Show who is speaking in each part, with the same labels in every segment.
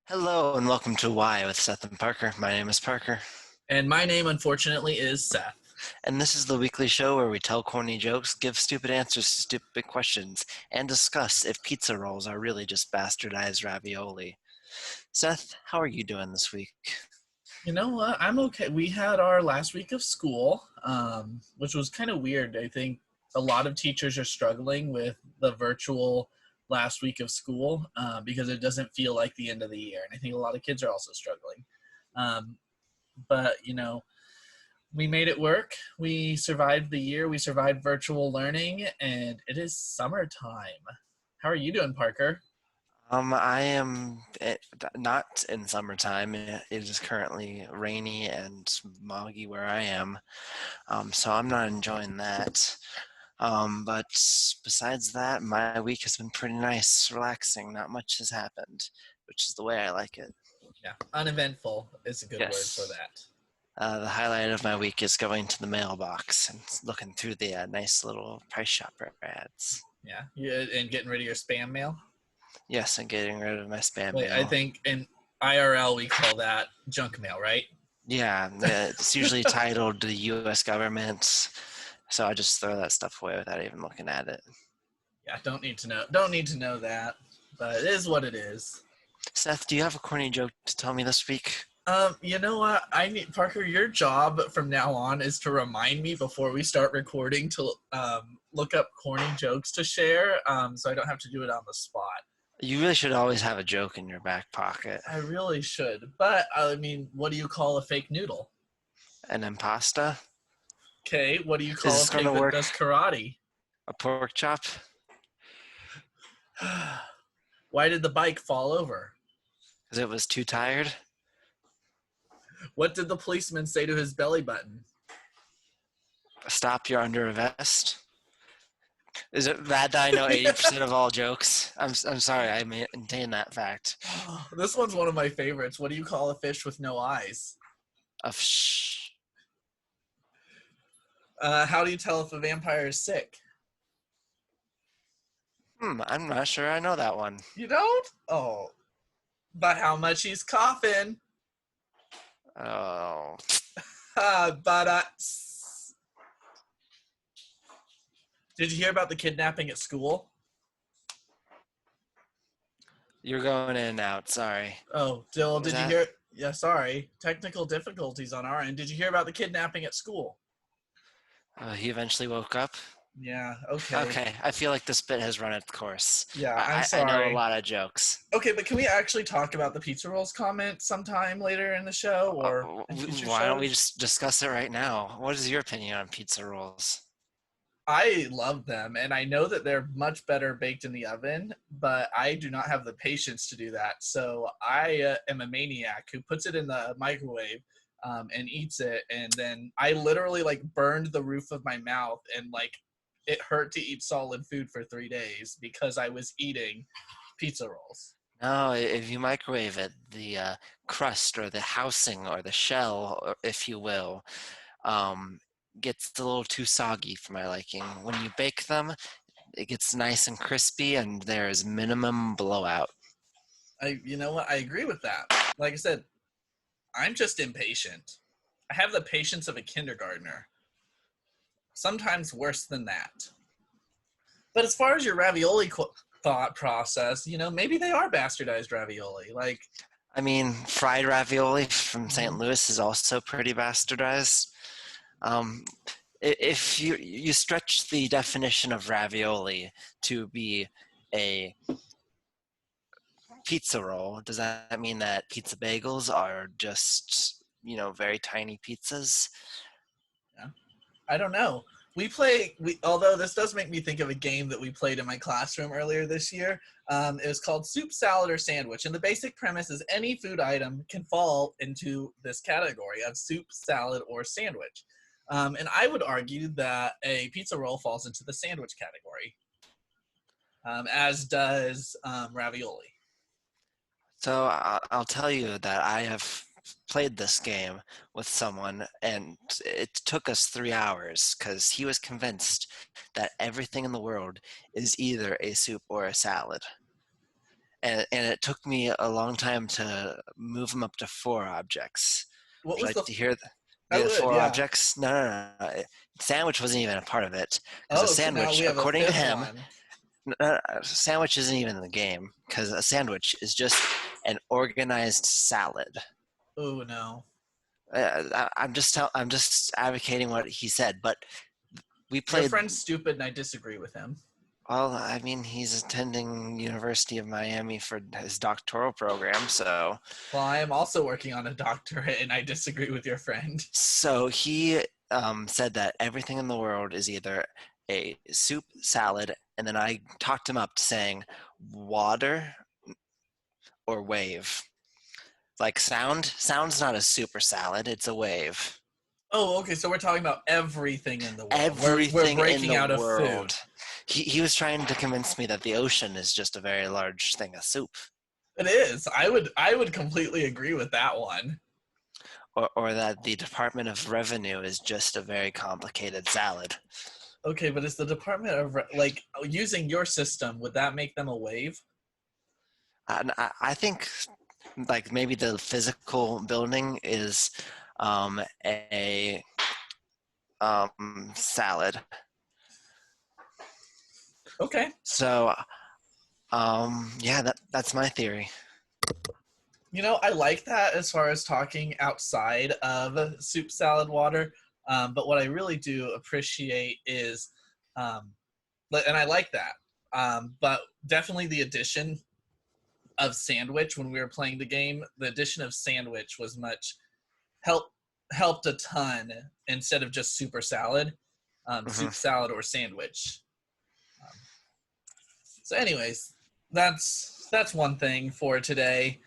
Speaker 1: Hello and welcome to Why with Seth and Parker. My name is Parker,
Speaker 2: And my name, unfortunately, is Seth.
Speaker 1: and this is the weekly show where we tell corny jokes, give stupid answers to stupid questions, and discuss if pizza rolls are really just bastardized ravioli. Seth, how are you doing this week?
Speaker 2: You know what? I'm okay. We had our last week of school, which was kind of weird. I think a lot of teachers are struggling with the virtual last week of school because it doesn't feel like the end of the year. And I think a lot of kids are also struggling. Um, but we made it work. We survived the year. We survived virtual learning, and it is summertime. How are you doing, Parker?
Speaker 1: I am not in summertime. It is currently rainy and muggy where I am, so I'm not enjoying that. But besides that, my week has been pretty nice, relaxing. Not much has happened, which is the way I like it.
Speaker 2: Yeah, uneventful is a good word for
Speaker 1: Yes.
Speaker 2: that.
Speaker 1: The highlight of my week is going to the mailbox and looking through the nice little price shopper ads.
Speaker 2: Yeah, and getting rid of your spam mail.
Speaker 1: Yes, and getting rid of my spam
Speaker 2: Wait, I
Speaker 1: mail.
Speaker 2: think in IRL we call that junk mail, right?
Speaker 1: Yeah, it's usually titled the U.S. government, so I just throw that stuff away without even looking at it.
Speaker 2: Yeah, don't need to know. Don't need to know that, but it is what it is.
Speaker 1: Seth, do you have a corny joke to tell me this week?
Speaker 2: You know what? I need Parker. Your job from now on is to remind me before we start recording to look up corny jokes to share, so I don't have to do it on the spot.
Speaker 1: You really should always have a joke in your back pocket.
Speaker 2: I really should, but I mean, what do you call a fake noodle?
Speaker 1: An impasta?
Speaker 2: Okay, what do you
Speaker 1: Is
Speaker 2: call a
Speaker 1: this going to
Speaker 2: pig that
Speaker 1: work?
Speaker 2: does karate?
Speaker 1: A pork chop?
Speaker 2: Why did the bike fall over?
Speaker 1: Because it was too tired?
Speaker 2: What did the policeman say to his belly button?
Speaker 1: Stop, you're under a vest? Is it bad that I know 80% of all jokes? I'm sorry, I maintain that fact.
Speaker 2: This one's one of my favorites. What do you call a fish with no eyes?
Speaker 1: Of shh.
Speaker 2: How do you tell if a vampire is sick?
Speaker 1: I'm not sure I know that one.
Speaker 2: You don't? Oh, but how much he's coughing?
Speaker 1: Oh.
Speaker 2: But did you hear about the kidnapping at school?
Speaker 1: You're going in and out, sorry.
Speaker 2: Oh, Dill,
Speaker 1: What was
Speaker 2: did you
Speaker 1: that?
Speaker 2: hear? Yeah, sorry. Technical difficulties on our end. Did you hear about the kidnapping at school?
Speaker 1: He eventually woke up?
Speaker 2: Yeah, okay.
Speaker 1: Okay, I feel like this bit has run its course.
Speaker 2: Yeah, I'm
Speaker 1: I know a
Speaker 2: sorry.
Speaker 1: lot of jokes.
Speaker 2: Okay, but can we actually talk about the pizza rolls comment sometime later in the show or in future
Speaker 1: Why don't we
Speaker 2: shows?
Speaker 1: just discuss it right now? What is your opinion on pizza rolls?
Speaker 2: I love them, and I know that they're much better baked in the oven, but I do not have the patience to do that. So I am a maniac who puts it in the microwave and eats it, and then I literally like burned the roof of my mouth, and like it hurt to eat solid food for 3 days because I was eating pizza rolls.
Speaker 1: No, if you microwave it, the crust or the housing or the shell, if you will, um, gets a little too soggy for my liking. When you bake them, it gets nice and crispy and there is minimum blowout.
Speaker 2: You know what? I agree with that. Like I said, I'm just impatient. I have the patience of a kindergartner. Sometimes worse than that. But as far as your ravioli thought process, maybe they are bastardized ravioli. Like,
Speaker 1: I mean, fried ravioli from St.
Speaker 2: mhm.
Speaker 1: Louis is also pretty bastardized. Um, if you stretch the definition of ravioli to be a pizza roll, does that mean that pizza bagels are just, very tiny pizzas?
Speaker 2: Yeah, I don't know. Although this does make me think of a game that we played in my classroom earlier this year. It was called Soup, Salad, or Sandwich. And the basic premise is any food item can fall into this category of soup, salad, or sandwich. And I would argue that a pizza roll falls into the sandwich category, as does ravioli.
Speaker 1: So I'll tell you that I have played this game with someone, and it took us 3 hours because he was convinced that everything in the world is either a soup or a salad. and it took me a long time to move them up to 4 objects.
Speaker 2: What
Speaker 1: Would you
Speaker 2: was
Speaker 1: like
Speaker 2: the?
Speaker 1: to hear
Speaker 2: I
Speaker 1: the
Speaker 2: would,
Speaker 1: four
Speaker 2: yeah.
Speaker 1: objects? No, no, no. Sandwich wasn't even a part of it because a
Speaker 2: Oh, so now
Speaker 1: sandwich,
Speaker 2: we have a
Speaker 1: according to
Speaker 2: fifth
Speaker 1: him,
Speaker 2: one.
Speaker 1: a sandwich isn't even in the game because a sandwich is just an organized salad.
Speaker 2: Oh no.
Speaker 1: I'm just advocating what he said, but we
Speaker 2: Your
Speaker 1: played.
Speaker 2: friend's stupid, and I disagree with him.
Speaker 1: Well, I mean, he's attending University of Miami for his doctoral program,
Speaker 2: Well, I am also working on a doctorate, and I disagree with your friend.
Speaker 1: so he said that everything in the world is either a soup, salad, and then I talked him up to saying water or wave. Like sound's not a super salad; it's a wave.
Speaker 2: Oh, okay. So we're talking about everything in the world. We're
Speaker 1: Everything in
Speaker 2: breaking
Speaker 1: the
Speaker 2: out of food.
Speaker 1: world. He was trying to convince me that the ocean is just a very large thing of soup,
Speaker 2: It is. I would completely agree with that one.
Speaker 1: or that the Department of Revenue is just a very complicated salad.
Speaker 2: Okay, but is the Department of like using your system? Would that make them a wave?
Speaker 1: And I think like maybe the physical building is a salad.
Speaker 2: Okay.
Speaker 1: So yeah, that's my theory.
Speaker 2: I like that as far as talking outside of soup, salad, water. But what I really do appreciate is, and I like that. But definitely the addition of sandwich when we were playing the game, the addition of sandwich was much help helped a ton instead of just soup or salad,
Speaker 1: Mm-hmm.
Speaker 2: soup, salad, or sandwich. Um, so, anyways, that's one thing for today,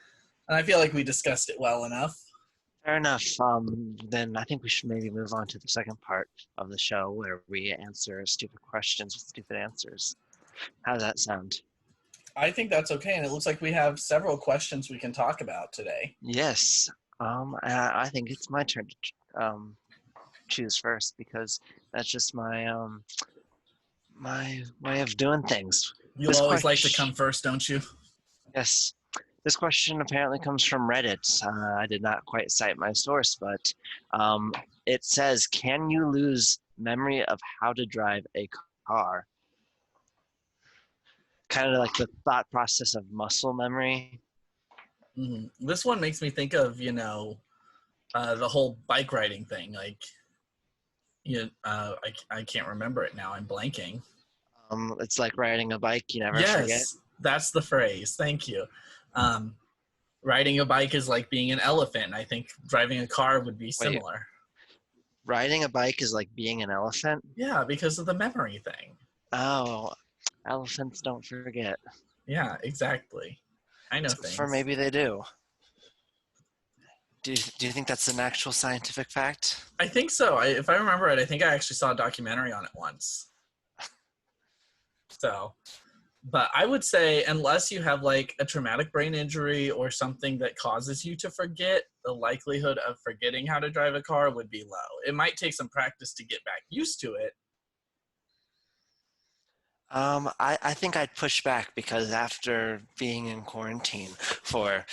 Speaker 2: and I feel like we discussed it well enough.
Speaker 1: Fair enough. Then I think we should maybe move on to the second part of the show where we answer stupid questions with stupid answers. How does that sound?
Speaker 2: I think that's okay, and it looks like we have several questions we can talk about today.
Speaker 1: Yes. I think it's my turn to choose first because that's just my way of doing things.
Speaker 2: You'll
Speaker 1: This
Speaker 2: always like to
Speaker 1: question,
Speaker 2: come first, don't you?
Speaker 1: yes, this question apparently comes from Reddit. I did not quite cite my source, but um, it says, "Can you lose memory of how to drive a car?" Kind of like the thought process of muscle memory.
Speaker 2: This one makes me think of the whole bike riding thing. Like, I can't remember it now. I'm blanking.
Speaker 1: It's like riding a bike; you never forget.
Speaker 2: Yes, that's the phrase. Thank you. Um, Riding a bike is like being an elephant. And I think driving a car would be
Speaker 1: Wait,
Speaker 2: similar.
Speaker 1: riding a bike is like being an elephant?
Speaker 2: Yeah, because of the memory thing.
Speaker 1: Oh, elephants don't forget.
Speaker 2: Yeah, exactly. I know
Speaker 1: For
Speaker 2: things.
Speaker 1: maybe they do. Do you think that's an actual scientific fact?
Speaker 2: I think so. If I remember it, I think I actually saw a documentary on it once. So, but I would say unless you have like a traumatic brain injury or something that causes you to forget, the likelihood of forgetting how to drive a car would be low. It might take some practice to get back used to it.
Speaker 1: I think I'd push back because after being in quarantine for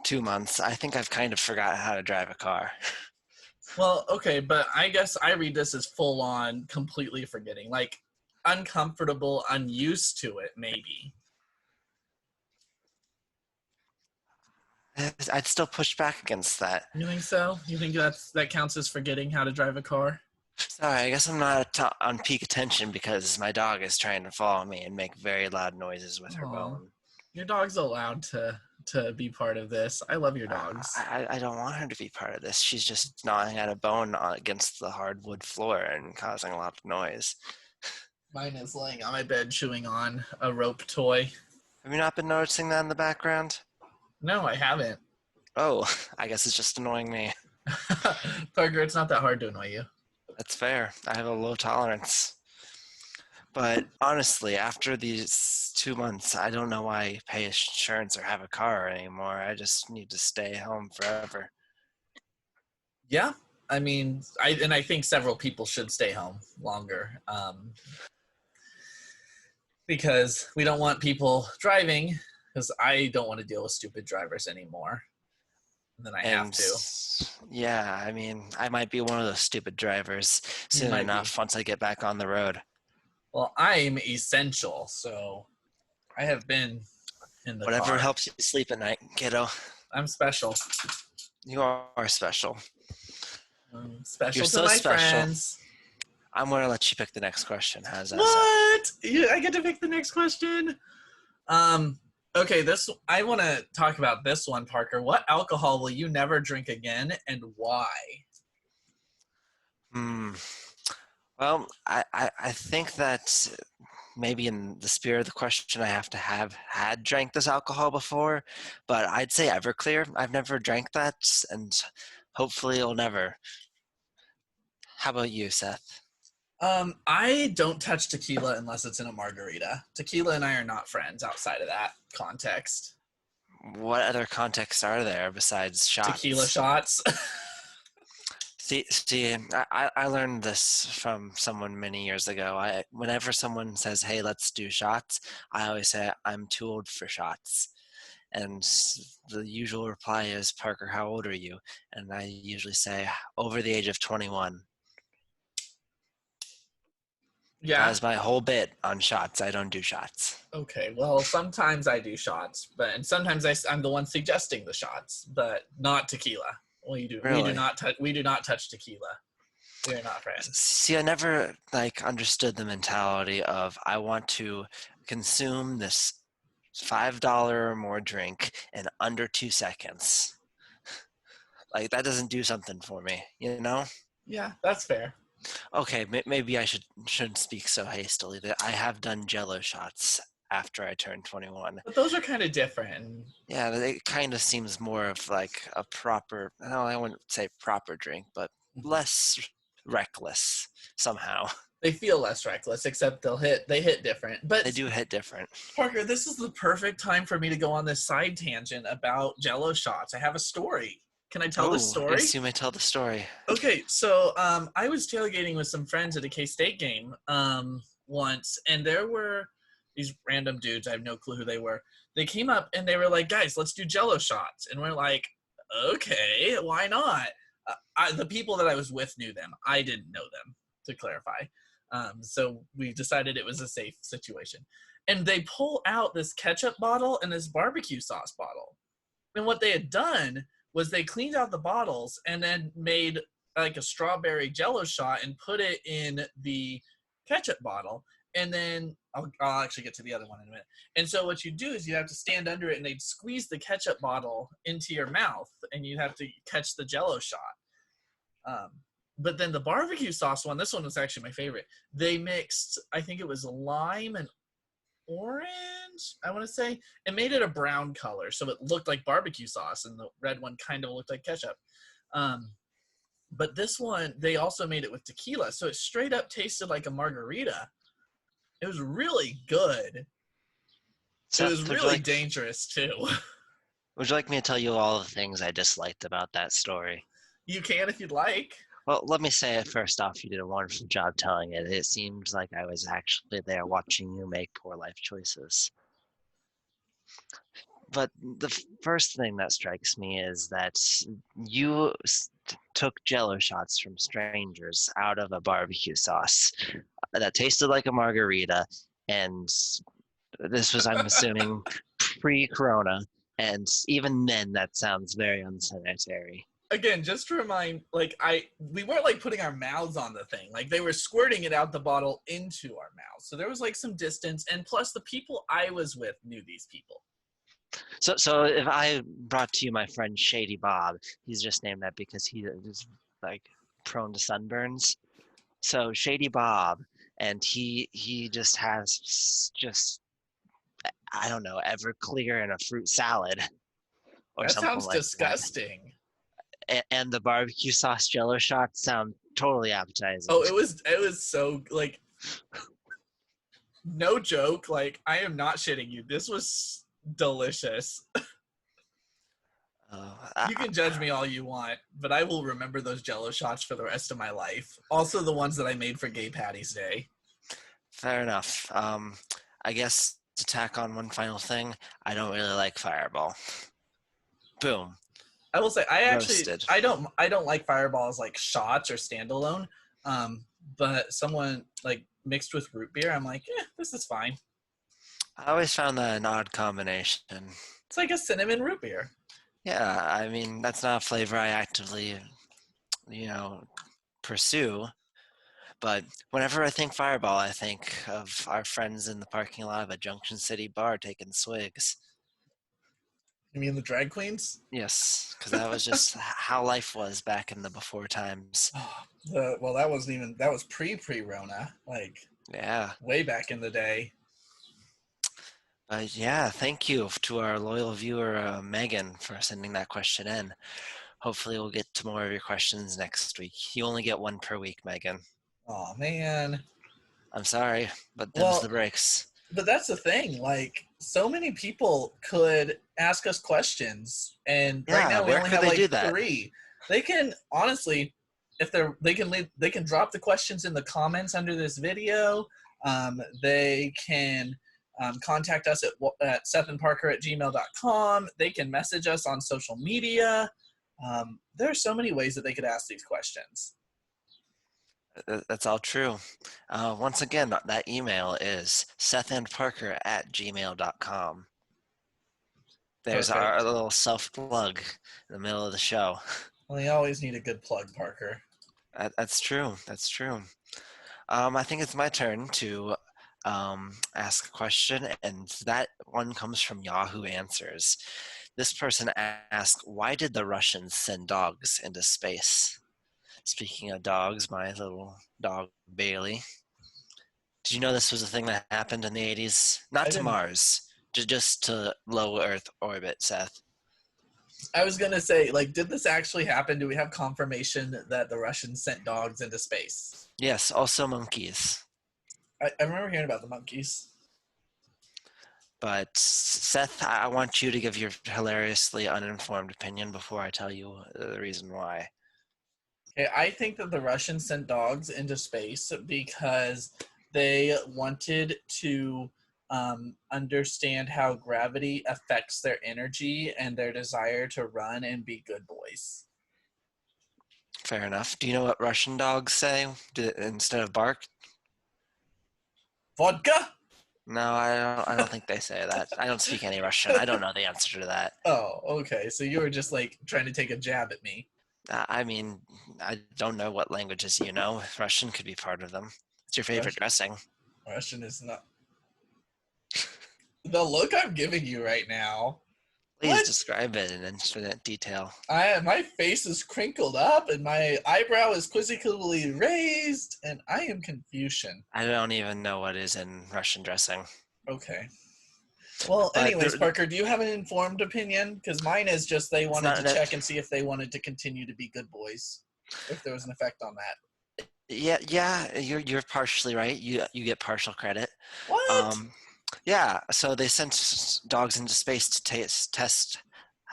Speaker 1: 2 months, I think I've kind of forgot how to drive a car.
Speaker 2: Well, okay, but I guess I read this as full on completely forgetting, like uncomfortable, unused to it, maybe.
Speaker 1: I'd still push back against that.
Speaker 2: You think so? You think that counts as forgetting how to drive a car?
Speaker 1: Sorry, I guess I'm not on peak attention because my dog is trying to follow me and make very loud noises with her
Speaker 2: Oh,
Speaker 1: bone.
Speaker 2: your dog's allowed to be part of this. I love your dogs.
Speaker 1: I don't want her to be part of this. She's just gnawing at a bone against the hardwood floor and causing a lot of noise.
Speaker 2: Mine is laying on my bed chewing on a rope toy.
Speaker 1: Have you not been noticing that in the background?
Speaker 2: No, I haven't.
Speaker 1: Oh, I guess it's just annoying me.
Speaker 2: Parker, it's not that hard to annoy you.
Speaker 1: That's fair. I have a low tolerance. But honestly, after these 2 months, I don't know why I pay insurance or have a car anymore. I just need to stay home forever.
Speaker 2: Yeah, I mean, I think several people should stay home longer, because we don't want people driving because I don't want to deal with stupid drivers anymore. And then I have
Speaker 1: And
Speaker 2: to.
Speaker 1: yeah, I mean, I might be one of those stupid drivers
Speaker 2: You
Speaker 1: soon
Speaker 2: might be.
Speaker 1: enough once I get back on the road.
Speaker 2: Well, I'm essential, so I have been in the
Speaker 1: Whatever
Speaker 2: car.
Speaker 1: helps you sleep at night, kiddo.
Speaker 2: I'm special.
Speaker 1: You are special. You're
Speaker 2: Special to
Speaker 1: so
Speaker 2: my
Speaker 1: special.
Speaker 2: friends.
Speaker 1: I'm going to let you pick the next question. How's that sound?
Speaker 2: What? I get to pick the next question? Okay, I want to talk about this one, Parker. What alcohol will you never drink again, and why?
Speaker 1: Well, I think that maybe in the spirit of the question, I have to have had drank this alcohol before, but I'd say Everclear. I've never drank that, and hopefully it'll never. How about you, Seth?
Speaker 2: I don't touch tequila unless it's in a margarita. Tequila and I are not friends outside of that context.
Speaker 1: What other contexts are there besides
Speaker 2: Tequila
Speaker 1: shots?
Speaker 2: shots.
Speaker 1: See, I learned this from someone many years ago. Whenever someone says, "Hey, let's do shots," I always say, "I'm too old for shots." And the usual reply is, "Parker, how old are you?" And I usually say, "Over the age of 21." That
Speaker 2: Yeah.
Speaker 1: is my whole bit on shots. I don't do shots.
Speaker 2: Okay. Well, sometimes I do shots, and sometimes I'm the one suggesting the shots, but not tequila. We do. We do
Speaker 1: Really?
Speaker 2: not touch. We do not touch tequila. We are not friends.
Speaker 1: See, I never understood the mentality of I want to consume this $5 or more drink in under 2 seconds. Like that doesn't do something for me, you know?
Speaker 2: Yeah, that's fair.
Speaker 1: Okay, maybe I shouldn't speak so hastily. That I have done Jello shots after I turned 21.
Speaker 2: But those are kind of different.
Speaker 1: Yeah, it kind of seems more of like a proper. No, I wouldn't say proper drink, but less reckless somehow.
Speaker 2: They feel less reckless, except they hit different.
Speaker 1: They
Speaker 2: But
Speaker 1: do hit different.
Speaker 2: Parker, this is the perfect time for me to go on this side tangent about Jello shots. I have a story. Can I tell this
Speaker 1: Oh,
Speaker 2: story?
Speaker 1: yes, you may tell the story.
Speaker 2: Okay, so I was tailgating with some friends at a K-State game once, and there were these random dudes. I have no clue who they were. They came up and they were like, "Guys, let's do Jello shots," and we're like, "Okay, why not?" The people that I was with knew them. I didn't know them, to clarify. So we decided it was a safe situation. And they pull out this ketchup bottle and this barbecue sauce bottle. And what they had done was they cleaned out the bottles and then made like a strawberry jello shot and put it in the ketchup bottle. And then I'll actually get to the other one in a minute. And so what you do is you have to stand under it and they'd squeeze the ketchup bottle into your mouth and you have to catch the jello shot. But then the barbecue sauce one, this one was actually my favorite. They mixed, I think it was lime and orange, I want to say, and made it a brown color. So it looked like barbecue sauce and the red one kind of looked like ketchup. But this one, they also made it with tequila. So it straight up tasted like a margarita. It was really good. It was
Speaker 1: Seth,
Speaker 2: really dangerous too.
Speaker 1: would you like me to tell you all the things I disliked about that story?
Speaker 2: You can if you'd like.
Speaker 1: Well, let me say it first off, you did a wonderful job telling it. It seems like I was actually there watching you make poor life choices. But the first thing that strikes me is that you took Jello shots from strangers out of a barbecue sauce that tasted like a margarita, and this was, I'm assuming, pre-Corona, and even then, that sounds very unsanitary.
Speaker 2: Again, just to remind, we weren't like putting our mouths on the thing. Like they were squirting it out the bottle into our mouths. So there was like some distance, and plus the people I was with knew these people.
Speaker 1: So if I brought to you my friend Shady Bob, he's just named that because he is like prone to sunburns. So Shady Bob, and he just has just I don't know Everclear and a fruit salad or
Speaker 2: That
Speaker 1: something
Speaker 2: sounds
Speaker 1: like that.
Speaker 2: disgusting.
Speaker 1: And the barbecue sauce Jello shots sound totally appetizing.
Speaker 2: Oh, it was so like no joke. Like I am not shitting you. This was delicious. You can judge me all you want, but I will remember those Jello shots for the rest of my life. Also, the ones that I made for Gay Patty's Day.
Speaker 1: Fair enough. I guess to tack on one final thing, I don't really like Fireball. Boom.
Speaker 2: I will say
Speaker 1: Roasted.
Speaker 2: I don't like fireballs like shots or standalone. Um, but someone like mixed with root beer, I'm like, this is fine.
Speaker 1: I always found that an odd combination.
Speaker 2: It's like a cinnamon root beer.
Speaker 1: Yeah, I mean, that's not a flavor I actively, you know, pursue. But whenever I think Fireball, I think of our friends in the parking lot of a Junction City bar taking swigs.
Speaker 2: You mean the drag queens?
Speaker 1: Yes, because that was just how life was back in the before times.
Speaker 2: Well, that wasn't even that was pre-Rona, like
Speaker 1: Yeah.
Speaker 2: way back in the day.
Speaker 1: But yeah, thank you to our loyal viewer, Megan, for sending that question in. Hopefully, we'll get to more of your questions next week. You only get one per week, Megan.
Speaker 2: Oh man.
Speaker 1: I'm sorry, but them's the
Speaker 2: Well,
Speaker 1: breaks.
Speaker 2: but that's the thing. Like, so many people could ask us questions, and right
Speaker 1: Yeah,
Speaker 2: now we
Speaker 1: where
Speaker 2: only
Speaker 1: could
Speaker 2: have
Speaker 1: they
Speaker 2: like
Speaker 1: do that?
Speaker 2: three. They can honestly, if they can drop the questions in the comments under this video. They can contact us at sethandparker@gmail.com. They can message us on social media. There are so many ways that they could ask these questions.
Speaker 1: That's all true. Once again, that email is sethandparker@gmail.com. There's our
Speaker 2: Perfect.
Speaker 1: little self plug in the middle of the show.
Speaker 2: Well, you always need a good plug, Parker.
Speaker 1: That's true. That's true. I think it's my turn to ask a question, and that one comes from Yahoo Answers. This person asked, why did the Russians send dogs into space? Speaking of dogs, my little dog Bailey. Did you know this was a thing that happened in the 80s?
Speaker 2: I
Speaker 1: Not to
Speaker 2: didn't.
Speaker 1: Mars, just to low Earth orbit, Seth.
Speaker 2: I was gonna say, like, did this actually happen? Do we have confirmation that the Russians sent dogs into space?
Speaker 1: Yes, also monkeys.
Speaker 2: I remember hearing about the monkeys.
Speaker 1: But Seth, I want you to give your hilariously uninformed opinion before I tell you the reason why.
Speaker 2: Okay, I think that the Russians sent dogs into space because they wanted to understand how gravity affects their energy and their desire to run and be good boys.
Speaker 1: Fair enough. Do you know what Russian dogs say instead of bark?
Speaker 2: Vodka?
Speaker 1: No, I don't think they say that. I don't speak any Russian. I don't know the answer to that.
Speaker 2: Oh, okay. So you were just like trying to take a jab at me.
Speaker 1: I mean, I don't know what languages you know. Russian could be part of them. It's your favorite
Speaker 2: Russian,
Speaker 1: dressing.
Speaker 2: Russian is not. The look I'm giving you right now.
Speaker 1: Please
Speaker 2: What?
Speaker 1: describe it in infinite detail.
Speaker 2: My face is crinkled up and my eyebrow is quizzically raised, and I am Confucian.
Speaker 1: I don't even know what is in Russian dressing.
Speaker 2: Okay. Well,
Speaker 1: But
Speaker 2: anyways, Parker, do you have an informed opinion? Because mine is just they
Speaker 1: it's
Speaker 2: wanted
Speaker 1: not
Speaker 2: to
Speaker 1: an.
Speaker 2: check and see if they wanted to continue to be good boys, if there was an effect on that.
Speaker 1: Yeah, you're partially right. You get partial credit.
Speaker 2: What?
Speaker 1: Um, yeah, so they sent dogs into space to test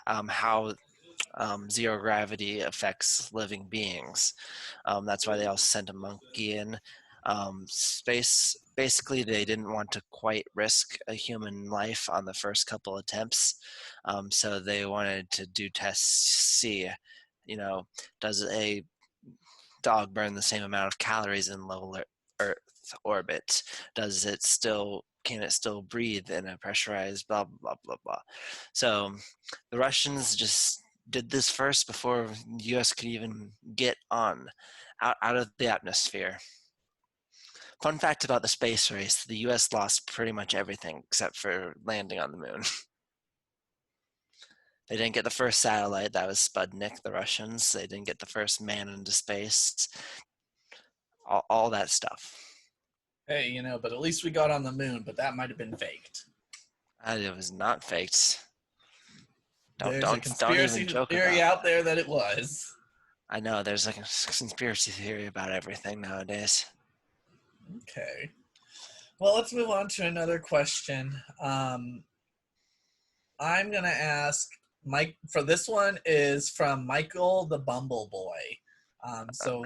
Speaker 1: how zero gravity affects living beings. That's why they also sent a monkey in space. Basically, they didn't want to quite risk a human life on the first couple attempts, so they wanted to do tests to see, does a dog burn the same amount of calories in low Earth orbit? Can it still breathe in a pressurized blah blah blah blah? So the Russians just did this first before the U.S. could even get out of the atmosphere. Fun fact about the space race: the U.S. lost pretty much everything except for landing on the moon. They didn't get the first satellite, that was Sputnik, the Russians. They didn't get the first man into space. All that stuff.
Speaker 2: Hey, but at least we got on the moon, but that might have been faked.
Speaker 1: It was not faked. Don't
Speaker 2: There's a
Speaker 1: don't don't
Speaker 2: conspiracy
Speaker 1: even joke
Speaker 2: theory
Speaker 1: about
Speaker 2: out
Speaker 1: that.
Speaker 2: there that it was.
Speaker 1: I know there's like a conspiracy theory about everything nowadays.
Speaker 2: Okay. Well, let's move on to another question. I'm gonna ask Mike. For this one is from Michael the Bumble Boy. So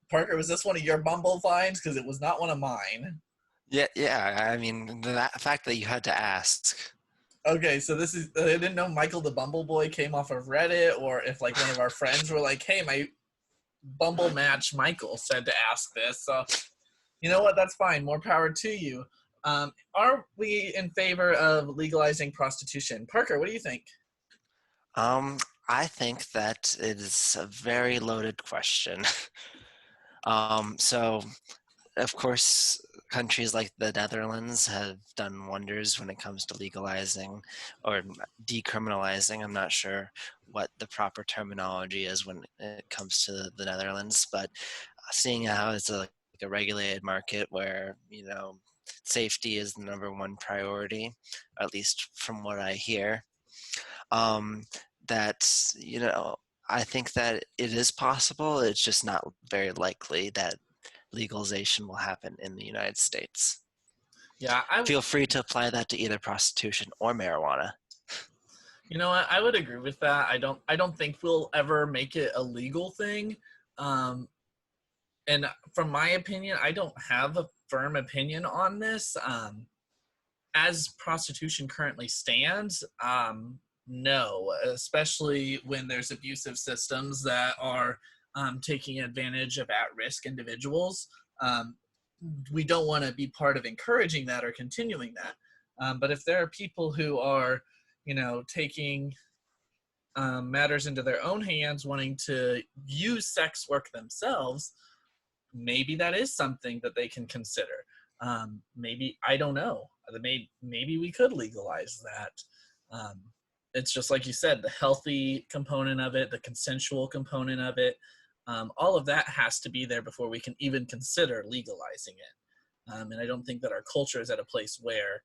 Speaker 2: Parker, was this one of your Bumble finds? Because it was not one of mine.
Speaker 1: Yeah, yeah. I mean, the fact that you had to ask.
Speaker 2: Okay, so this is I didn't know Michael the Bumble Boy came off of Reddit, or if like one of our friends were like, "Hey, my Bumble match Michael said to ask this." So you know what? That's fine. More power to you. Are we in favor of legalizing prostitution? Parker, what do you think?
Speaker 1: Um, I think that it is a very loaded question. So of course, countries like the Netherlands have done wonders when it comes to legalizing or decriminalizing. I'm not sure what the proper terminology is when it comes to the Netherlands, but seeing how it's like a regulated market where, safety is the number one priority, at least from what I hear, um, that, I think that it is possible. It's just not very likely that legalization will happen in the United States.
Speaker 2: Yeah,
Speaker 1: Feel free to apply that to either prostitution or marijuana.
Speaker 2: you know what? I would agree with that. I don't think we'll ever make it a legal thing. Um, and from my opinion, I don't have a firm opinion on this. As prostitution currently stands, no, especially when there's abusive systems that are taking advantage of at-risk individuals. Um, we don't want to be part of encouraging that or continuing that. But if there are people who are, taking matters into their own hands, wanting to use sex work themselves, maybe that is something that they can consider. Maybe I don't know. Maybe we could legalize that. Um, it's just like you said, the healthy component of it, the consensual component of it, all of that has to be there before we can even consider legalizing it. And I don't think that our culture is at a place where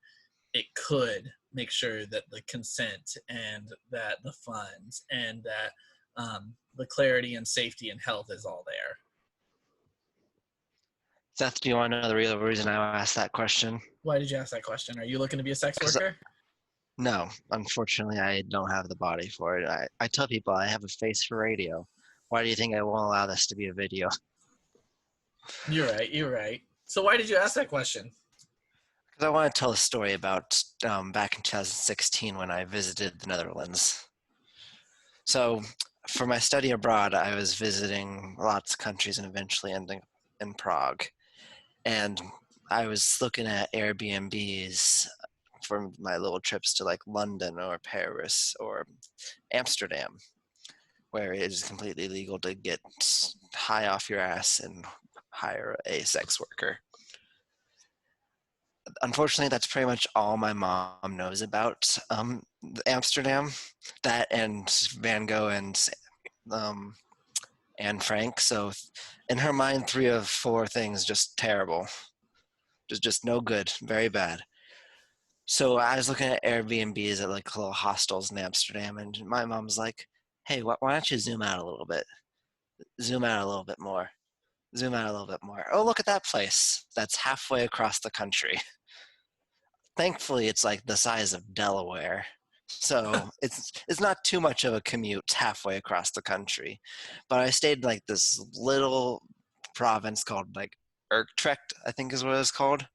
Speaker 2: it could make sure that the consent and that the funds and that the clarity and safety and health is all there.
Speaker 1: Seth, do you want to know the real reason I asked that question?
Speaker 2: Why did you ask that question? Are you looking to be a sex
Speaker 1: Because
Speaker 2: worker?
Speaker 1: no, unfortunately, I don't have the body for it. I tell people I have a face for radio. Why do you think I won't allow this to be a video?
Speaker 2: You're right. You're right. So why did you ask that question?
Speaker 1: Because I want to tell a story about back in 2016 when I visited the Netherlands. So, for my study abroad, I was visiting lots of countries and eventually ending in Prague. And I was looking at Airbnbs for my little trips to like London or Paris or Amsterdam, where it is completely legal to get high off your ass and hire a sex worker. Unfortunately, that's pretty much all my mom knows about Amsterdam. That and Van Gogh um, and Frank. So, in her mind, three of four things just terrible, just no good, very bad. So I was looking at Airbnbs at like little hostels in Amsterdam, and my mom's like, "Hey, why don't you zoom out a little bit? Zoom out a little bit more. Zoom out a little bit more. Oh, look at that place. That's halfway across the country. Thankfully, it's like the size of Delaware, so it's not too much of a commute halfway across the country. But I stayed like this little province called like Utrecht, I think is what it's called,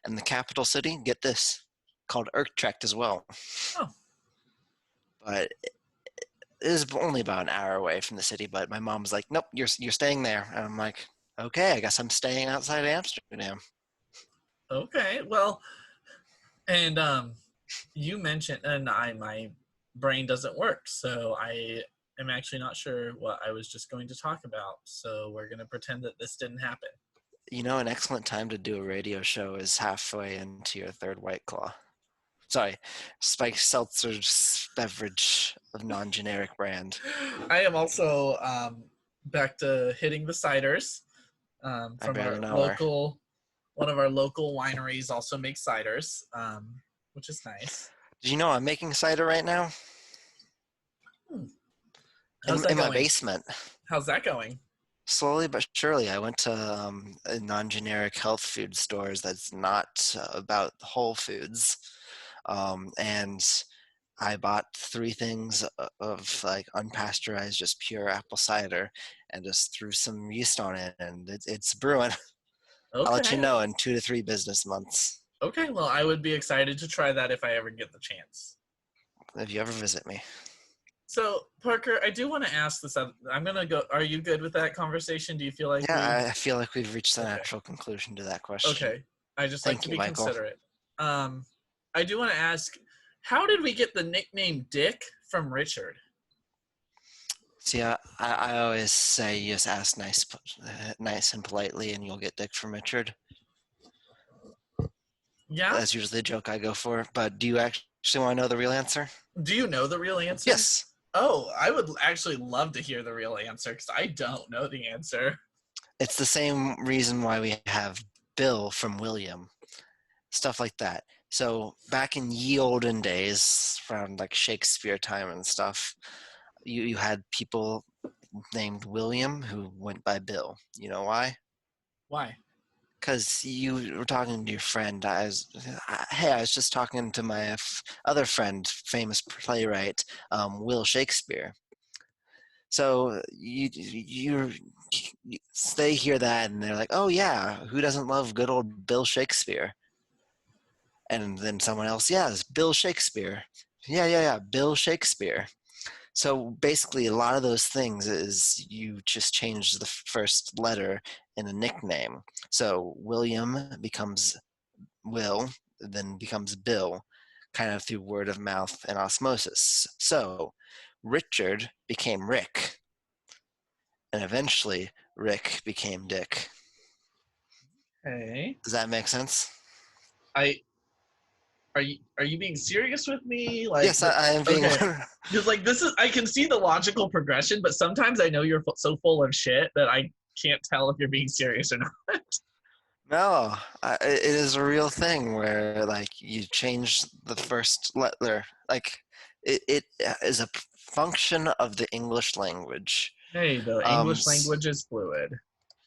Speaker 1: and the capital city. Get this, called Utrecht as well.
Speaker 2: Oh,
Speaker 1: But it is only about an hour away from the city. But my mom's like, "Nope, you're staying there," and I'm like, "Okay, I guess I'm staying outside Amsterdam."
Speaker 2: okay. Well, and you mentioned, and my brain doesn't work, so I am actually not sure what I was just going to talk about. So we're gonna pretend that this didn't happen.
Speaker 1: An excellent time to do a radio show is halfway into your third White Claw. Sorry, spiked seltzer's beverage of non-generic brand.
Speaker 2: I am also back to hitting the ciders
Speaker 1: I
Speaker 2: from
Speaker 1: barely
Speaker 2: our
Speaker 1: know her.
Speaker 2: local. One of our local wineries also makes ciders, which is nice.
Speaker 1: Did you know I'm making cider right now
Speaker 2: Hmm. How's
Speaker 1: in
Speaker 2: that
Speaker 1: my
Speaker 2: going?
Speaker 1: basement?
Speaker 2: How's that going?
Speaker 1: Slowly but surely, I went to non-generic health food stores that's not about whole foods, and I bought three things of like unpasteurized, just pure apple cider, and just threw some yeast on it, and it's brewing. I'll let you
Speaker 2: Okay.
Speaker 1: know in 2 to 3 business months
Speaker 2: Okay, well, I would be excited to try that if I ever get the chance.
Speaker 1: if you ever visit me.
Speaker 2: So, Parker, I do want to ask this. I'm going to go. Are you good with that conversation? Do you feel like we.
Speaker 1: Yeah, I feel like we've reached the
Speaker 2: Okay.
Speaker 1: natural conclusion to that question.
Speaker 2: Okay. I just like
Speaker 1: Thank
Speaker 2: to
Speaker 1: you,
Speaker 2: be
Speaker 1: Michael.
Speaker 2: considerate. Um, I do want to ask, how did we get the nickname Dick from Richard?
Speaker 1: See, I always say you just ask nice and politely, and you'll get dick from Richard.
Speaker 2: Yeah?
Speaker 1: That's usually the joke I go for. But do you actually want to know the real answer?
Speaker 2: Do you know the real answer?
Speaker 1: Yes.
Speaker 2: Oh, I would actually love to hear the real answer because I don't know the answer.
Speaker 1: It's the same reason why we have Bill from William, stuff like that. So back in ye olden days, around like Shakespeare time and stuff, you had people named William who went by Bill. You know why?
Speaker 2: Why?
Speaker 1: Because you were talking to your friend. I was just talking to my other friend, famous playwright, Will Shakespeare. So they hear that and they're like, oh yeah, who doesn't love good old Bill Shakespeare? And then someone else, yeah, it's Bill Shakespeare. Yeah, Bill Shakespeare. So basically, a lot of those things is you just change the first letter in a nickname. So William becomes Will, then becomes Bill, kind of through word of mouth and osmosis. So Richard became Rick, and eventually Rick became Dick.
Speaker 2: Hey,
Speaker 1: Does that make sense?
Speaker 2: I are you being serious with me?
Speaker 1: Yes, I am being.
Speaker 2: Okay, because like this is I can see the logical progression, but sometimes I know you're so full of shit that I can't tell if you're being serious or not.
Speaker 1: No, it is a real thing where like you change the first letter. Like it is a function of the English language.
Speaker 2: Hey, the
Speaker 1: Um,
Speaker 2: English language is fluid.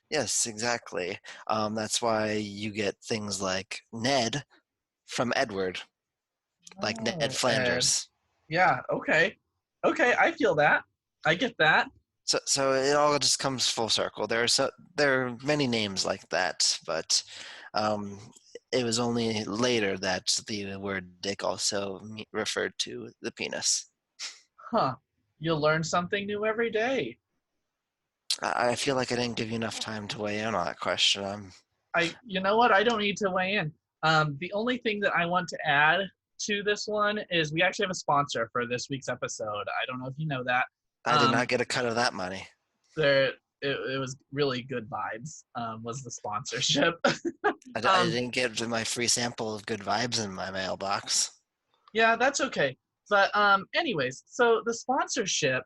Speaker 1: yes, exactly. That's why you get things like Ned from Edward, like Ned
Speaker 2: Oh, Ed.
Speaker 1: Flanders.
Speaker 2: Yeah, okay. Okay, I feel that. I get that.
Speaker 1: So it all just comes full circle. There are many names like that, but um, it was only later that the word dick also referred to the penis.
Speaker 2: Huh. You learn something new every day.
Speaker 1: I feel like I didn't give you enough time to weigh in on that question.
Speaker 2: You know what? I don't need to weigh in. The only thing that I want to add to this one is we actually have a sponsor for this week's episode. I don't know if you know that.
Speaker 1: I did not
Speaker 2: Um,
Speaker 1: get a cut of that money.
Speaker 2: there, it was really good vibes. Was the sponsorship.
Speaker 1: I
Speaker 2: um,
Speaker 1: didn't get my free sample of good vibes in my mailbox.
Speaker 2: yeah, that's okay. But anyways, so the sponsorship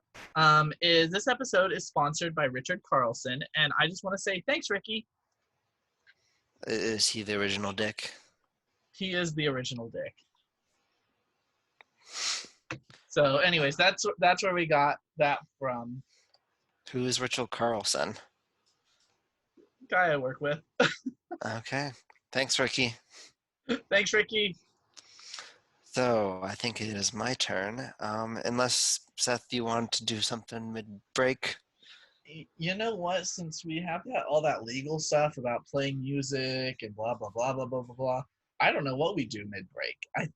Speaker 2: is this episode is sponsored by Richard Carlson, and I just want to say thanks, Ricky.
Speaker 1: Is he the original dick?
Speaker 2: He is the original Dick. So, anyways, that's where we got that from.
Speaker 1: Who is Richard Carlson?
Speaker 2: Guy I work with.
Speaker 1: Okay. Thanks, Ricky.
Speaker 2: Thanks, Ricky.
Speaker 1: So I think it is my turn. Unless Seth, you want to do something mid-break?
Speaker 2: You know what? Since we have that all that legal stuff about playing music and blah blah blah blah blah blah blah, I don't know what we do mid break.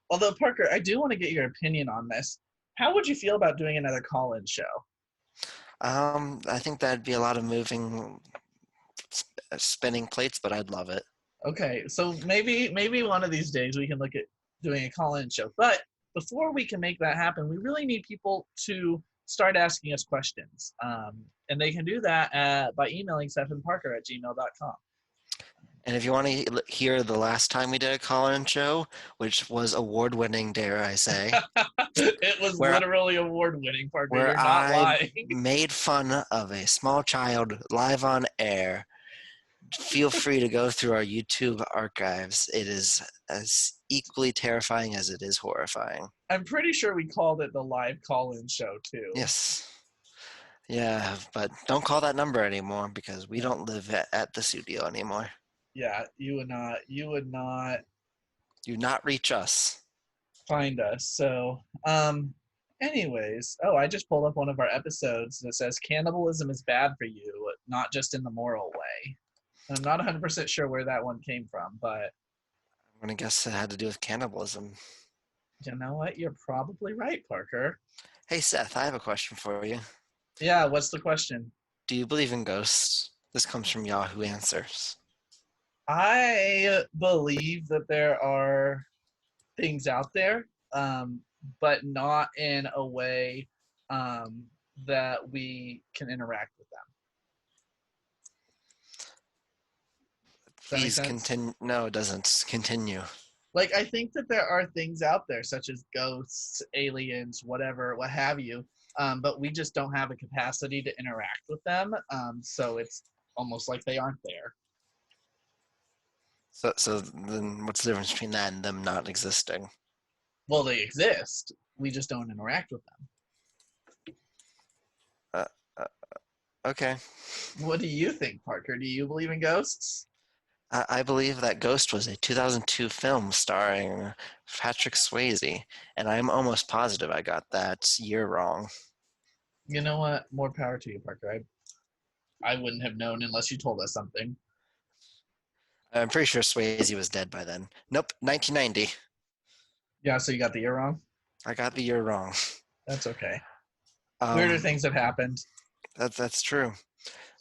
Speaker 2: Although Parker, I do want to get your opinion on this. How would you feel about doing another call-in show?
Speaker 1: I think that'd be a lot of moving, spinning plates, but I'd love it.
Speaker 2: Okay, so maybe one of these days we can look at doing a call-in show. But before we can make that happen, we really need people to start asking us questions. And they can do that by emailing sethandparker@gmail.com.
Speaker 1: And if you want to hear the last time we did a call-in show, which was award-winning, dare I say,
Speaker 2: It was
Speaker 1: where
Speaker 2: literally award-winning, Parker.
Speaker 1: where
Speaker 2: You're not
Speaker 1: I
Speaker 2: lying.
Speaker 1: made fun of a small child live on air, feel free to go through our YouTube archives. It is as equally terrifying as it is horrifying.
Speaker 2: I'm pretty sure we called it the live call-in show too.
Speaker 1: Yes. Yeah, but don't call that number anymore because we don't live at the studio anymore.
Speaker 2: Yeah, you would not
Speaker 1: Do not reach us.
Speaker 2: find us. So, anyways, oh, I just pulled up one of our episodes that says cannibalism is bad for you, not just in the moral way. I'm not 100% sure where that one came from, but
Speaker 1: I'm gonna guess it had to do with cannibalism.
Speaker 2: you know what? You're probably right, Parker.
Speaker 1: Hey Seth, I have a question for you.
Speaker 2: Yeah, what's the question?
Speaker 1: Do you believe in ghosts? This comes from Yahoo Answers.
Speaker 2: I believe that there are things out there, um, but not in a way um, that we can interact with them. Does that make
Speaker 1: Please
Speaker 2: sense?
Speaker 1: continue. No, it doesn't. Continue.
Speaker 2: Like, I think that there are things out there, such as ghosts, aliens, whatever, what have you, but we just don't have a capacity to interact with them. So it's almost like they aren't there.
Speaker 1: So then what's the difference between that and them not existing?
Speaker 2: Well, they exist. We just don't interact with them.
Speaker 1: Uh, uh, okay.
Speaker 2: What do you think, Parker? Do you believe in ghosts?
Speaker 1: I believe that Ghost was a 2002 film starring Patrick Swayze, and I'm almost positive I got that year wrong.
Speaker 2: You know what? More power to you, Parker. I wouldn't have known unless you told us something.
Speaker 1: I'm pretty sure Swayze was dead by then. Nope, 1990.
Speaker 2: Yeah, so you got the year wrong.
Speaker 1: I got the year wrong.
Speaker 2: That's okay. Weirder
Speaker 1: Um,
Speaker 2: things have happened.
Speaker 1: that's true.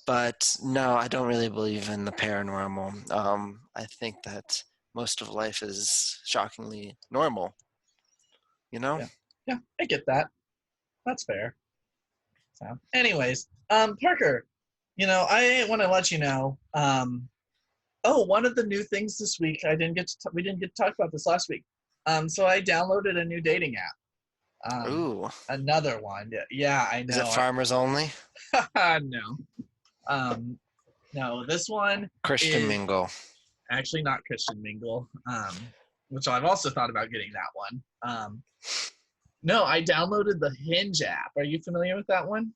Speaker 1: But no, I don't really believe in the paranormal. I think that most of life is shockingly normal. You know?
Speaker 2: Yeah, yeah, I get that. That's fair. So, anyways, Parker, I want to let you know. Oh, one of the new things this week, we didn't get to talk about this last week. So I downloaded a new dating app.
Speaker 1: Ooh,
Speaker 2: Another one. Yeah, I
Speaker 1: is it
Speaker 2: know.
Speaker 1: farmers only?
Speaker 2: No, um, no. This one
Speaker 1: Christian
Speaker 2: is
Speaker 1: Mingle.
Speaker 2: actually not Christian Mingle, which I've also thought about getting that one. No, I downloaded the Hinge app. Are you familiar with that one?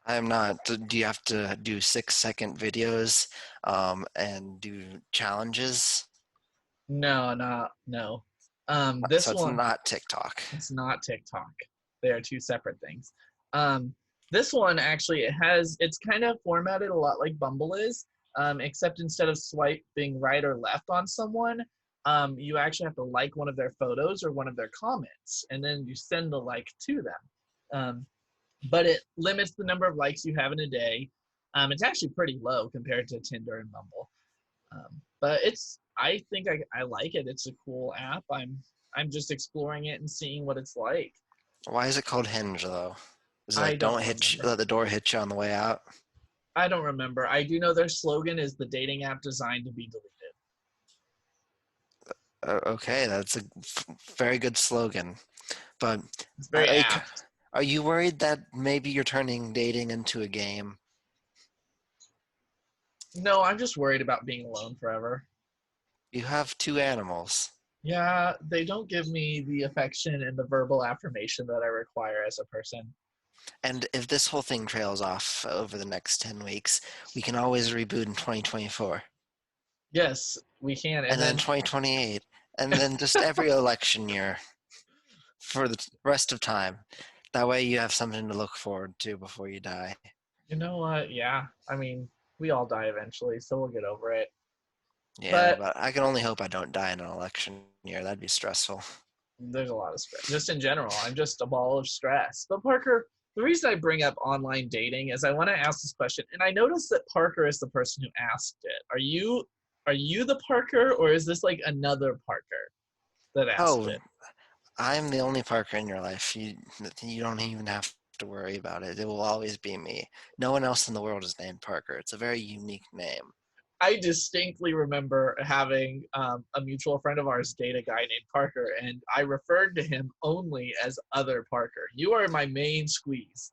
Speaker 1: I am not. Do you have to do 6 second videos and do challenges?
Speaker 2: No, no.
Speaker 1: So
Speaker 2: This
Speaker 1: it's
Speaker 2: one,
Speaker 1: not TikTok.
Speaker 2: it's not TikTok. They are two separate things. This one actually it's kind of formatted a lot like Bumble is, except instead of swiping right or left on someone, you actually have to like one of their photos or one of their comments, and then you send the like to them. But it limits the number of likes you have in a day. It's actually pretty low compared to Tinder and Bumble. But I think I like it. It's a cool app. I'm just exploring it and seeing what it's like.
Speaker 1: Why is it called Hinge though? Is it
Speaker 2: I
Speaker 1: like
Speaker 2: don't
Speaker 1: don't hit
Speaker 2: remember.
Speaker 1: let the door hit you on the way out?
Speaker 2: I don't remember. I do know their slogan is the dating app designed to be deleted.
Speaker 1: Okay, that's a very good slogan. But
Speaker 2: It's
Speaker 1: are,
Speaker 2: very
Speaker 1: are you
Speaker 2: apt.
Speaker 1: are you worried that maybe you're turning dating into a game?
Speaker 2: No, I'm just worried about being alone forever.
Speaker 1: You have two animals.
Speaker 2: Yeah, they don't give me the affection and the verbal affirmation that I require as a person.
Speaker 1: And if this whole thing trails off over the next 10 weeks, we can always reboot in 2024.
Speaker 2: Yes, we can. And
Speaker 1: And then
Speaker 2: then,
Speaker 1: 2028. And then just every election year for the rest of time. That way you have something to look forward to before you die.
Speaker 2: you know what? Yeah, I mean, we all die eventually, so we'll get over it.
Speaker 1: Yeah,
Speaker 2: But
Speaker 1: but I can only hope I don't die in an election year. That'd be stressful.
Speaker 2: there's a lot of stress. Just in general, I'm just a ball of stress. But Parker, the reason I bring up online dating is I want to ask this question, and I noticed that Parker is the person who asked it. Are you the Parker, or is this like another Parker that asked
Speaker 1: Oh,
Speaker 2: it?
Speaker 1: I'm the only Parker in your life. You don't even have to worry about it. It will always be me. No one else in the world is named Parker. It's a very unique name.
Speaker 2: I distinctly remember having a mutual friend of ours date a guy named Parker, and I referred to him only as other Parker. You are my main squeeze.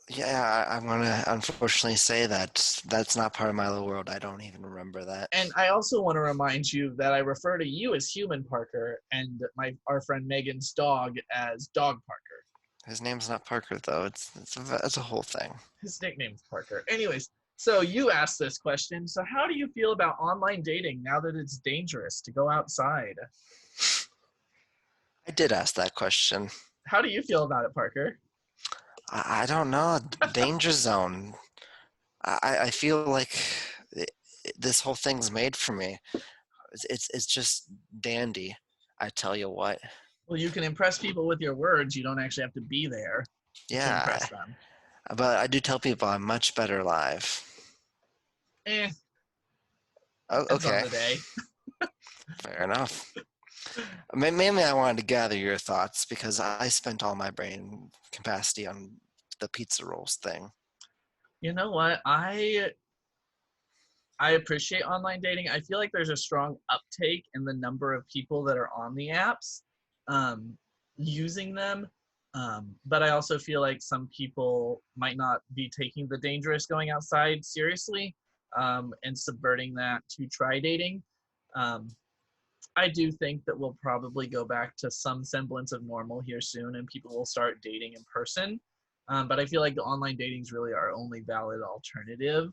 Speaker 1: Yeah, I'm gonna unfortunately say that that's not part of my little world. I don't even remember that.
Speaker 2: And I also want to remind you that I refer to you as Human Parker and our friend Megan's dog as Dog Parker.
Speaker 1: His name's not Parker though. It's a whole thing.
Speaker 2: His nickname's Parker. Anyways, so you asked this question. So how do you feel about online dating now that it's dangerous to go outside?
Speaker 1: I did ask that question.
Speaker 2: How do you feel about it, Parker?
Speaker 1: I don't know. Danger zone. I feel like this whole thing's made for me. It's just dandy. I tell you what.
Speaker 2: Well, you can impress people with your words. You don't actually have to be there to
Speaker 1: Yeah,
Speaker 2: impress them.
Speaker 1: but I do tell people I'm much better live.
Speaker 2: Eh,
Speaker 1: Oh,
Speaker 2: depends on
Speaker 1: okay,
Speaker 2: the day.
Speaker 1: fair enough. Mainly, I wanted to gather your thoughts because I spent all my brain capacity on the pizza rolls thing.
Speaker 2: You know what? I appreciate online dating. I feel like there's a strong uptake in the number of people that are on the apps um, using them. But I also feel like some people might not be taking the dangerous going outside seriously and subverting that to try dating. Um, I do think that we'll probably go back to some semblance of normal here soon and people will start dating in person. But I feel like the online dating is really our only valid alternative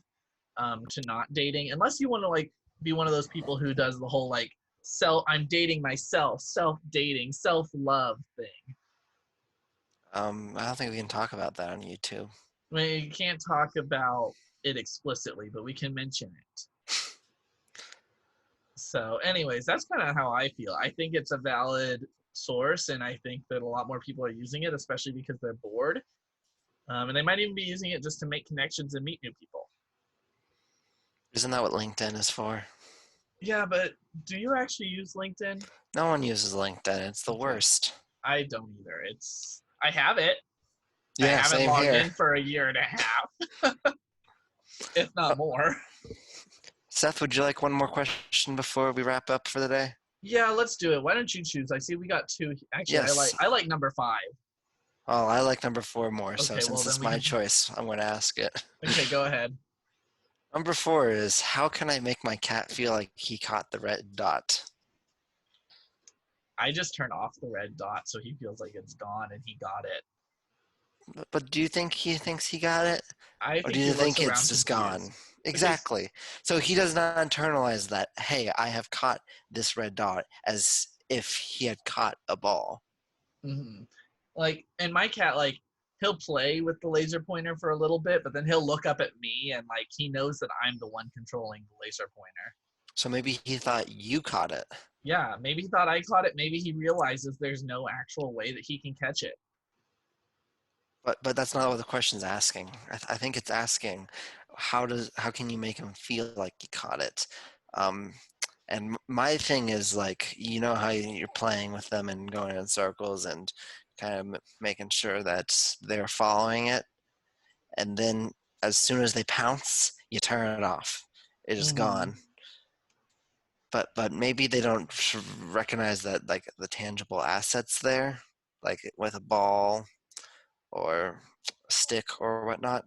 Speaker 2: to not dating, unless you want to like be one of those people who does the whole like I'm dating myself, self dating, self love thing.
Speaker 1: I don't think we can talk about that on YouTube.
Speaker 2: I mean, you can't talk about it explicitly, but we can mention it. So, anyways, that's kind of how I feel. I think it's a valid source, and I think that a lot more people are using it, especially because they're bored. And they might even be using it just to make connections and meet new people.
Speaker 1: Isn't that what LinkedIn is for?
Speaker 2: Yeah, but do you actually use LinkedIn?
Speaker 1: No one uses LinkedIn. It's the
Speaker 2: Okay.
Speaker 1: worst.
Speaker 2: I don't either. I have it. I
Speaker 1: Yeah,
Speaker 2: haven't
Speaker 1: same
Speaker 2: logged
Speaker 1: here.
Speaker 2: in for a year and a half, if not more.
Speaker 1: Seth, would you like one more question before we wrap up for the day?
Speaker 2: Yeah, let's do it. Why don't you choose? I see we got two. Actually,
Speaker 1: Yes.
Speaker 2: I like number 5.
Speaker 1: Oh, I like number 4 more, so
Speaker 2: Okay, well
Speaker 1: since
Speaker 2: then
Speaker 1: it's
Speaker 2: we
Speaker 1: my
Speaker 2: can.
Speaker 1: choice, I'm going to ask it.
Speaker 2: Okay, go ahead.
Speaker 1: Number 4 is how can I make my cat feel like he caught the red dot?
Speaker 2: I just turned off the red dot so he feels like it's gone and he got it.
Speaker 1: But do you think he thinks he got it?
Speaker 2: I
Speaker 1: Or do
Speaker 2: think he
Speaker 1: you
Speaker 2: looks
Speaker 1: think it's
Speaker 2: around
Speaker 1: just
Speaker 2: confused
Speaker 1: gone?
Speaker 2: because.
Speaker 1: Exactly. So he does not internalize that, hey, I have caught this red dot as if he had caught a ball.
Speaker 2: Mm-hmm. Like, and my cat, like, he'll play with the laser pointer for a little bit, but then he'll look up at me and like he knows that I'm the one controlling the laser pointer.
Speaker 1: So maybe he thought you caught it.
Speaker 2: Yeah, maybe he thought I caught it. Maybe he realizes there's no actual way that he can catch it.
Speaker 1: But that's not what the question's asking. I think it's asking how can you make him feel like he caught it? Um, and my thing is like how you're playing with them and going in circles and kind of making sure that they're following it, and then as soon as they pounce, you turn it off. It is
Speaker 2: Mm-hmm.
Speaker 1: gone. But maybe they don't recognize that like the tangible assets there, like with a ball or a stick or whatnot.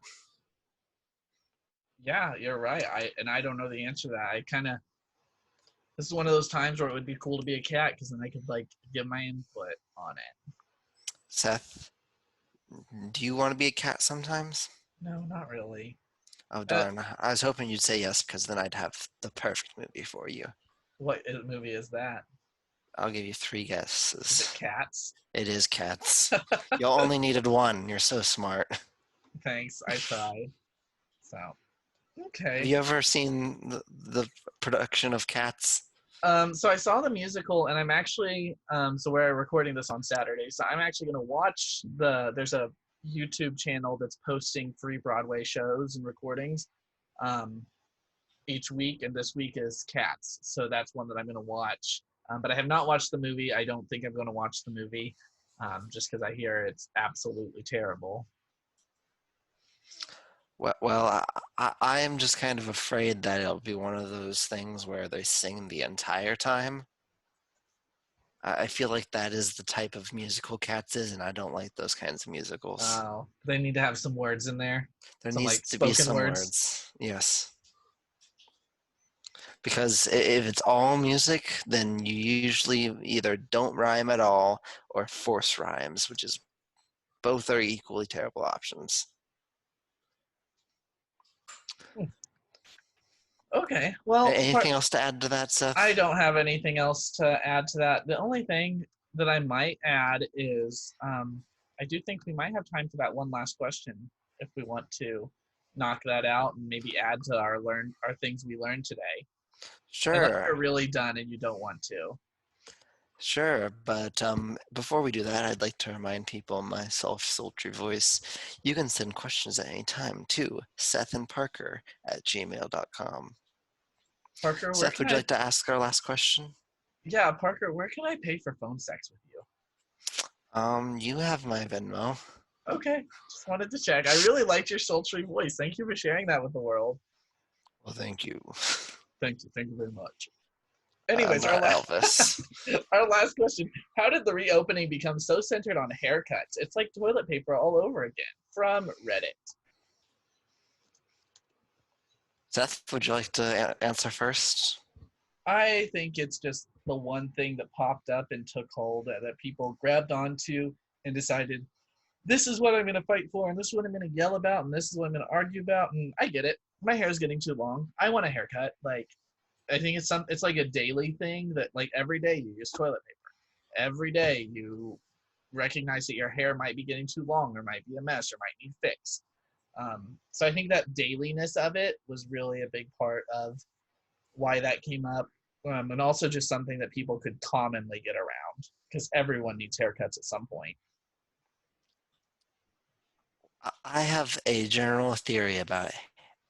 Speaker 2: Yeah, you're right. I don't know the answer to that. I kind of this is one of those times where it would be cool to be a cat because then I could like give my input on it.
Speaker 1: Seth, do you want to be a cat sometimes?
Speaker 2: No, not really.
Speaker 1: Oh
Speaker 2: Uh,
Speaker 1: darn! I was hoping you'd say yes because then I'd have the perfect movie for you.
Speaker 2: what movie is that?
Speaker 1: I'll give you 3
Speaker 2: Is it
Speaker 1: guesses.
Speaker 2: Cats?
Speaker 1: It is Cats. You only needed one. You're so smart.
Speaker 2: Thanks, I tried. So
Speaker 1: Have
Speaker 2: okay.
Speaker 1: you ever seen the production of Cats?
Speaker 2: So I saw the musical, and I'm actually so we're recording this on Saturday, so I'm actually gonna watch there's a YouTube channel that's posting free Broadway shows and recordings um, each week, and this week is Cats, so that's one that I'm gonna watch. But I have not watched the movie. I don't think I'm gonna watch the movie, just because I hear it's absolutely terrible.
Speaker 1: Well, I am just kind of afraid that it'll be one of those things where they sing the entire time. I feel like that is the type of musical Cats is, and I don't like those kinds of musicals.
Speaker 2: They need to have some words in there,
Speaker 1: There
Speaker 2: some
Speaker 1: needs
Speaker 2: like
Speaker 1: to be
Speaker 2: spoken
Speaker 1: some
Speaker 2: words.
Speaker 1: words, yes. Because if it's all music, then you usually either don't rhyme at all or force rhymes, which is both are equally terrible options.
Speaker 2: Okay, well,
Speaker 1: Anything else to add to that,
Speaker 2: I
Speaker 1: Seth?
Speaker 2: don't have anything else to add to that. The only thing that I might add is I do think we might have time for that one last question if we want to. knock that out and maybe add to our things we learned today, unless
Speaker 1: Sure.
Speaker 2: you're really done and you don't want to.
Speaker 1: Sure, but before we do that, I'd like to remind people my sultry voice. You can send questions at any time to Seth and Parker at gmail.com.
Speaker 2: Parker, where
Speaker 1: Seth,
Speaker 2: can
Speaker 1: would you
Speaker 2: I?
Speaker 1: like to ask our last question?
Speaker 2: Yeah, Parker, where can I pay for phone sex with you?
Speaker 1: You have my Venmo.
Speaker 2: Okay, just wanted to check. I really liked your sultry voice. Thank you for sharing that with the world.
Speaker 1: Well, thank you.
Speaker 2: Thank you very much.
Speaker 1: I'm
Speaker 2: Anyways,
Speaker 1: not Elvis.
Speaker 2: our last question: how did the reopening become so centered on haircuts? It's like toilet paper all over again. From Reddit.
Speaker 1: Seth, would you like to answer first?
Speaker 2: I think it's just the one thing that popped up and took hold that people grabbed onto and decided, this is what I'm going to fight for, and this is what I'm going to yell about, and this is what I'm going to argue about. And I get it. My hair is getting too long. I want a haircut. Like, I think it's like a daily thing that like every day you use toilet paper. Every day you recognize that your hair might be getting too long or might be a mess or might need fixed. So I think that dailiness of it was really a big part of why that came up, and also just something that people could commonly get around because everyone needs haircuts at some point.
Speaker 1: I have a general theory about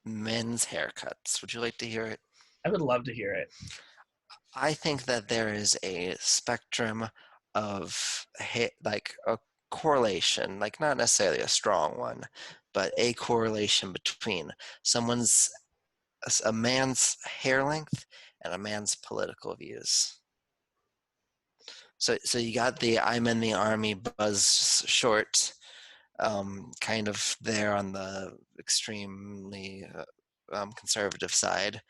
Speaker 1: men's haircuts. Would you like to hear it?
Speaker 2: I would love to hear it.
Speaker 1: I think that there is a spectrum of like a correlation, like not necessarily a strong one, but a correlation between someone's a man's hair length and a man's political views. So you got the I'm in the army Buzz Short, kind of there on the extremely conservative side.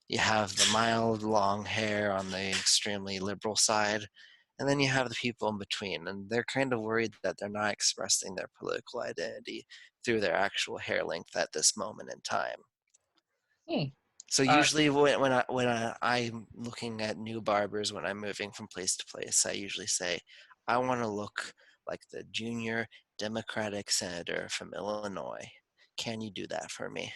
Speaker 1: You have the mild long hair on the extremely liberal side, and then you have the people in between, and they're kind of worried that they're not expressing their political identity through their actual hair length at this moment in time.
Speaker 2: Hmm.
Speaker 1: So
Speaker 2: Uh,
Speaker 1: usually I'm looking at new barbers when I'm moving from place to place, I usually say, I want to look like the junior Democratic senator from Illinois. Can you do that for me?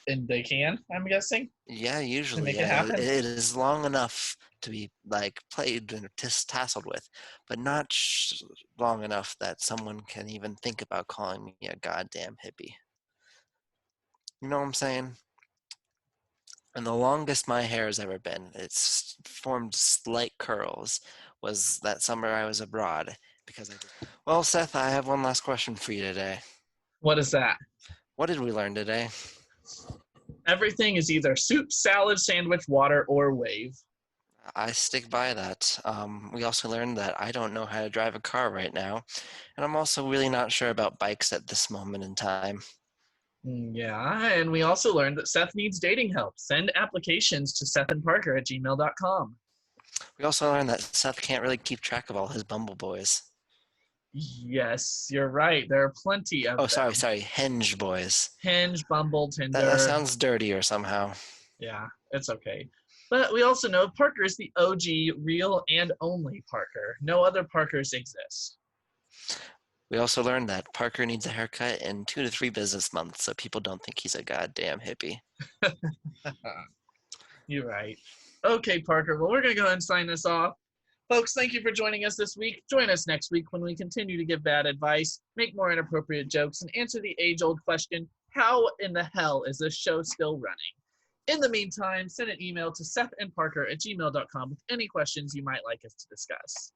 Speaker 2: and they can, I'm guessing,
Speaker 1: Yeah,
Speaker 2: and
Speaker 1: usually,
Speaker 2: make it
Speaker 1: yeah. It
Speaker 2: happen.
Speaker 1: is long enough to be like played and tasseled with, but not long enough that someone can even think about calling me a goddamn hippie. You know what I'm saying? And the longest my hair has ever been, it's formed slight curls, was that summer I was abroad because I did. Well, Seth, I have one last question for you today.
Speaker 2: What is that?
Speaker 1: What did we learn today?
Speaker 2: Everything is either soup, salad, sandwich, water, or wave.
Speaker 1: I stick by that. We also learned that I don't know how to drive a car right now, and I'm also really not sure about bikes at this moment in time.
Speaker 2: Yeah, and we also learned that Seth needs dating help. Send applications to sethandparker at gmail.com.
Speaker 1: We also learned that Seth can't really keep track of all his Bumble boys.
Speaker 2: Yes, you're right. There are plenty of
Speaker 1: Oh,
Speaker 2: them.
Speaker 1: sorry, Hinge boys.
Speaker 2: Hinge, Bumble,
Speaker 1: That
Speaker 2: Tinder.
Speaker 1: sounds dirtier somehow.
Speaker 2: Yeah, it's okay. But we also know Parker is the OG, real and only Parker. No other Parkers exist.
Speaker 1: We also learned that Parker needs a haircut in 2 to 3 business months so people don't think he's a goddamn hippie.
Speaker 2: You're right. Okay, Parker. Well, we're going to go ahead and sign this off. Folks, thank you for joining us this week. Join us next week when we continue to give bad advice, make more inappropriate jokes, and answer the age-old question, how in the hell is this show still running? In the meantime, send an email to sethandparker at gmail.com with any questions you might like us to discuss.